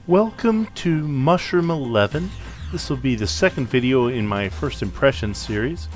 Welcome to Mushroom 11. This will be the second video in my first impression series.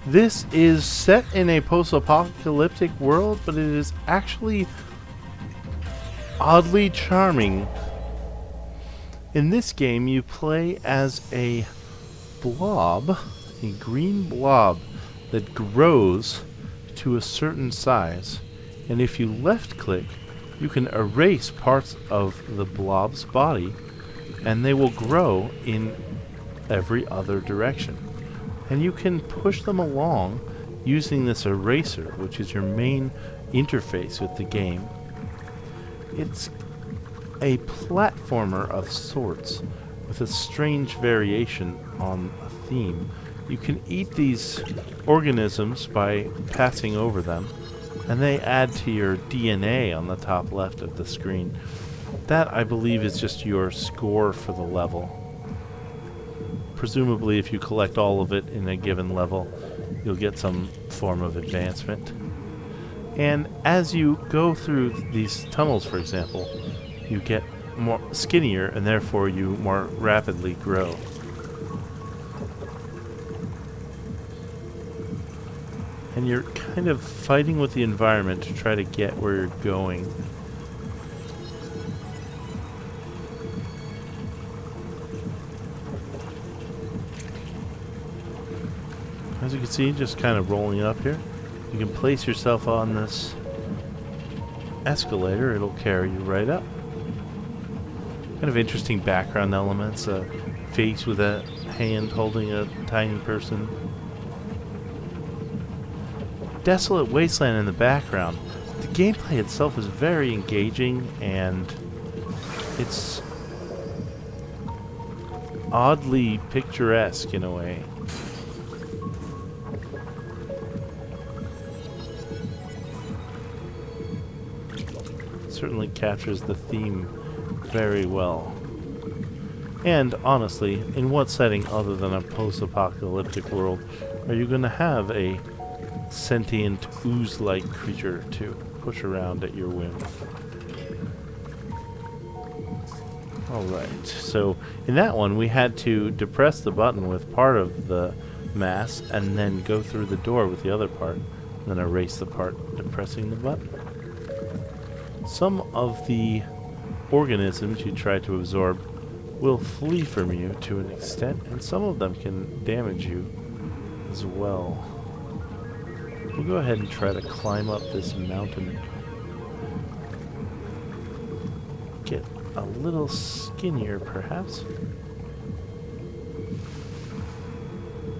This is set in a post-apocalyptic world, but it is actually oddly charming. In this game, you play as a blob, a green blob that grows to a certain size. And if you left-click, you can erase parts of the blob's body, and they will grow in every other direction. And you can push them along using this eraser, which is your main interface with the game. It's a platformer of sorts, with a strange variation on a theme. You can eat these organisms by passing over them, and they add to your DNA on the top left of the screen. That, I believe, is just your score for the level. Presumably, if you collect all of it in a given level, you'll get some form of advancement. And as you go through these tunnels, for example, you get more skinnier, and therefore you more rapidly grow. And you're kind of fighting with the environment to try to get where you're going. As you can see, just kind of rolling up here. You can place yourself on this escalator. It'll carry you right up. Kind of interesting background elements. A face with a hand holding a tiny person. Desolate wasteland in the background. The gameplay itself is very engaging, and it's oddly picturesque in a way. It certainly captures the theme very well. And honestly, in what setting other than a post-apocalyptic world are you going to have a sentient ooze-like creature to push around at your whim? Alright, so in that one we had to depress the button with part of the mass and then go through the door with the other part, and then erase the part depressing the button. Some of the organisms you try to absorb will flee from you to an extent, and some of them can damage you as well. We'll go ahead and try to climb up this mountain. Get a little skinnier, perhaps.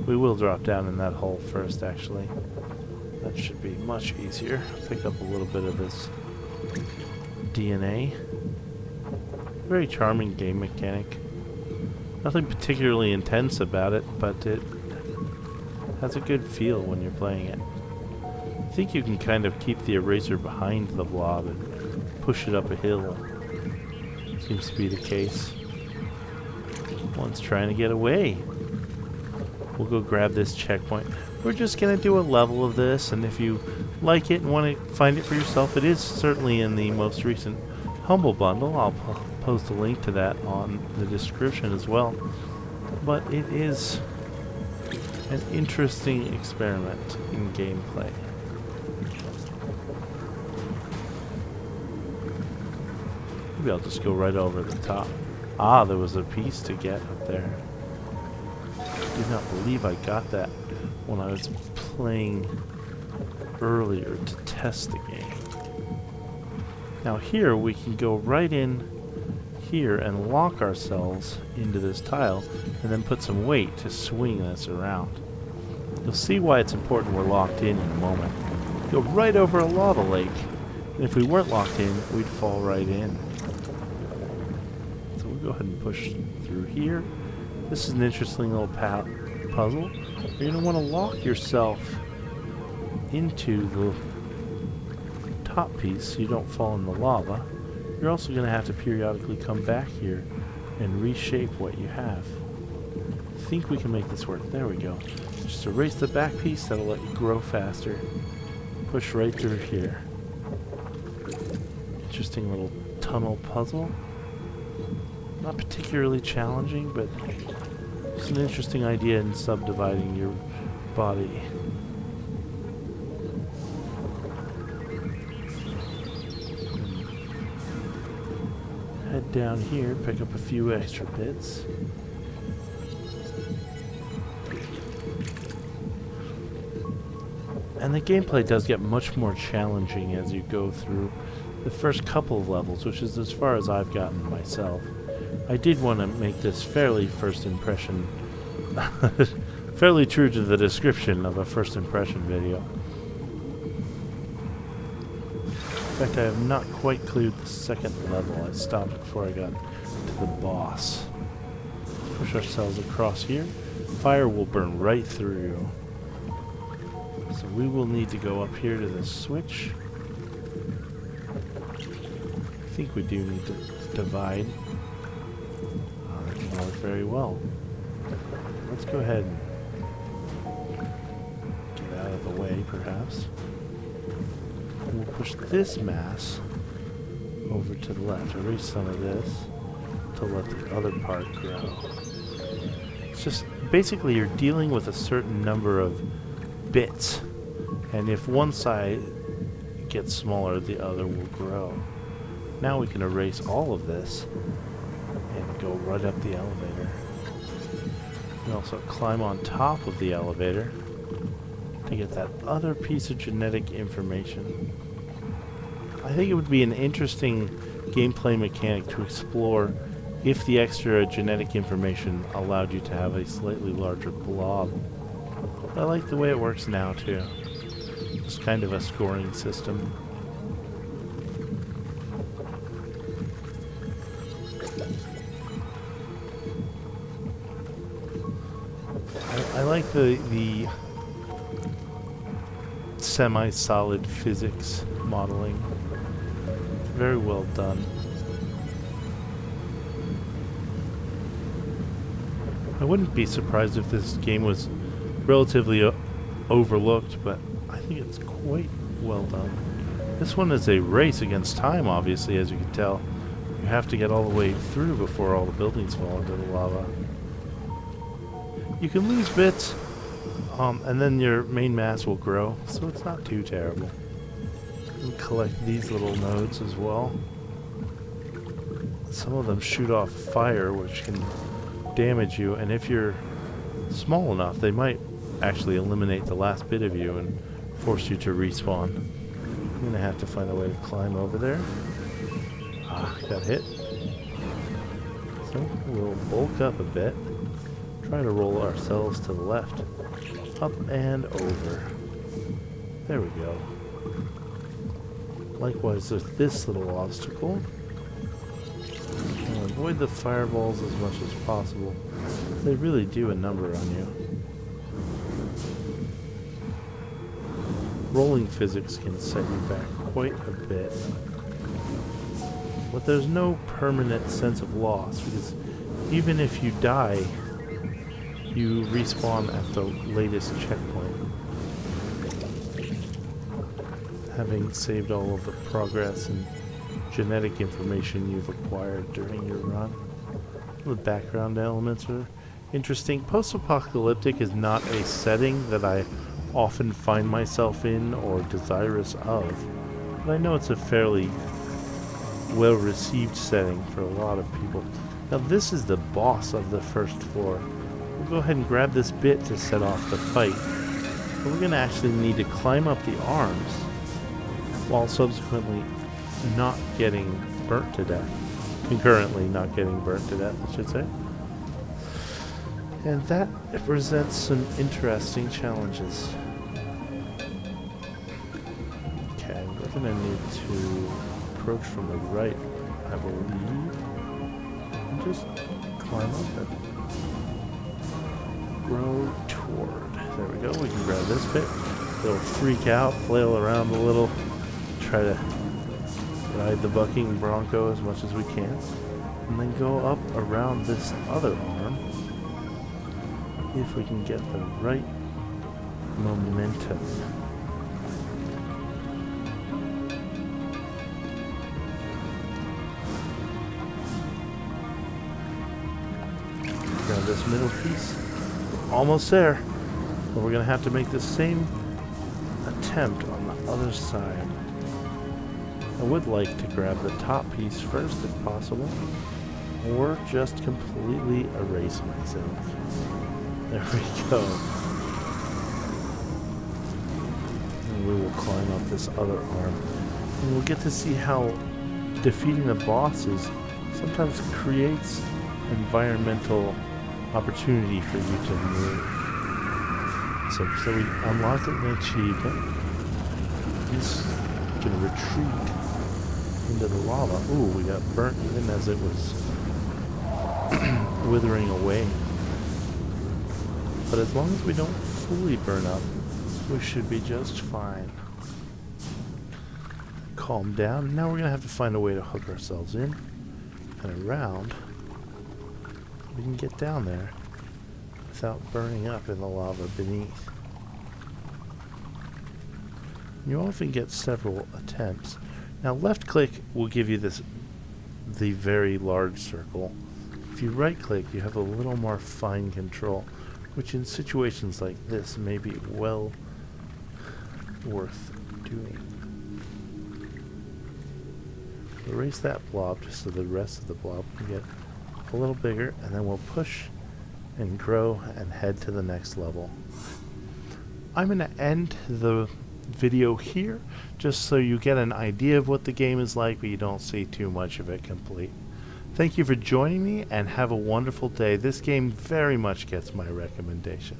We will drop down in that hole first, actually. That should be much easier. Pick up a little bit of this DNA. Very charming game mechanic. Nothing particularly intense about it, but it has a good feel when you're playing it. I think you can kind of keep the eraser behind the blob and push it up a hill. Seems to be the case. One's trying to get away. We'll go grab this checkpoint. We're just going to do a level of this, and if you like it and want to find it for yourself, it is certainly in the most recent Humble Bundle. I'll post a link to that on the description as well. But it is an interesting experiment in gameplay. Maybe I'll just go right over the top. Ah, there was a piece to get up there. I do not believe I got that when I was playing earlier to test the game. Now here we can go right in here and lock ourselves into this tile and then put some weight to swing this around. You'll see why it's important we're locked in a moment. Go right over a lava lake, and if we weren't locked in, we'd fall right in. So we'll go ahead and push through here. This is an interesting little puzzle. You're going to want to lock yourself into the top piece so you don't fall in the lava. You're also going to have to periodically come back here and reshape what you have. I think we can make this work. There we go. Just erase the back piece. That'll let you grow faster. Push right through here. Interesting little tunnel puzzle. Not particularly challenging, but it's an interesting idea in subdividing your body. Head down here, pick up a few extra bits. And the gameplay does get much more challenging as you go through the first couple of levels, which is as far as I've gotten myself. I did want to make this fairly first impression, fairly true to the description of a first impression video. In fact, I have not quite cleared the second level. I stopped before I got to the boss. Push ourselves across here. Fire will burn right through you. So we will need to go up here to this switch. I think we do need to divide. That can work very well. Let's go ahead and get out of the way, perhaps. We'll push this mass over to the left. Erase some of this to let the other part grow. It's just basically you're dealing with a certain number of bits, and if one side gets smaller, the other will grow. Now we can erase all of this and go right up the elevator. We can also climb on top of the elevator to get that other piece of genetic information. I think it would be an interesting gameplay mechanic to explore if the extra genetic information allowed you to have a slightly larger blob. I like the way it works now too. It's kind of a scoring system. I like the semi-solid physics modeling. Very well done. I wouldn't be surprised if this game was relatively overlooked, but I think it's quite well done. This one is a race against time, obviously, as you can tell. You have to get all the way through before all the buildings fall into the lava. You can lose bits, and then your main mass will grow, so it's not too terrible. You can collect these little nodes as well. Some of them shoot off fire, which can damage you, and if you're small enough, they might actually eliminate the last bit of you and force you to respawn. I'm gonna have to find a way to climb over there. Ah, got hit. So we'll bulk up a bit. Try to roll ourselves to the left. Up and over. There we go. Likewise, there's this little obstacle. Avoid the fireballs as much as possible. They really do a number on you. Rolling physics can set you back quite a bit. But there's no permanent sense of loss, because even if you die, you respawn at the latest checkpoint, having saved all of the progress and genetic information you've acquired during your run. The background elements are interesting. Post-apocalyptic is not a setting that I often find myself in or desirous of, but I know it's a fairly well-received setting for a lot of people. Now this is the boss of the first floor. We'll go ahead and grab this bit to set off the fight, but we're going to actually need to climb up the arms while subsequently not getting burnt to death. Concurrently not getting burnt to death, I should say. And that presents some interesting challenges. Okay, we're going to need to approach from the right, I believe. And just climb up and grow toward. There we go, we can grab this bit. They'll freak out, flail around a little, try to ride the bucking bronco as much as we can, and then go up around this other arm if we can get the right momentum. this middle piece. Almost there. But we're going to have to make the same attempt on the other side. I would like to grab the top piece first if possible, or just completely erase myself. There we go. And we will climb up this other arm. And we'll get to see how defeating the bosses sometimes creates environmental opportunity for you to move. So we unlocked it and achieved it. Just gonna retreat into the lava. Ooh, we got burnt even as it was withering away. But as long as we don't fully burn up, we should be just fine. Calm down. Now we're gonna have to find a way to hook ourselves in and around. We can get down there without burning up in the lava beneath. You often get several attempts. Now left click will give you the very large circle. If you right click, you have a little more fine control, which in situations like this may be well worth doing. Erase that blob just so the rest of the blob can get a little bigger, and then we'll push and grow and head to the next level. I'm going to end the video here just so you get an idea of what the game is like, but you don't see too much of it complete. Thank you for joining me and have a wonderful day. This game very much gets my recommendation.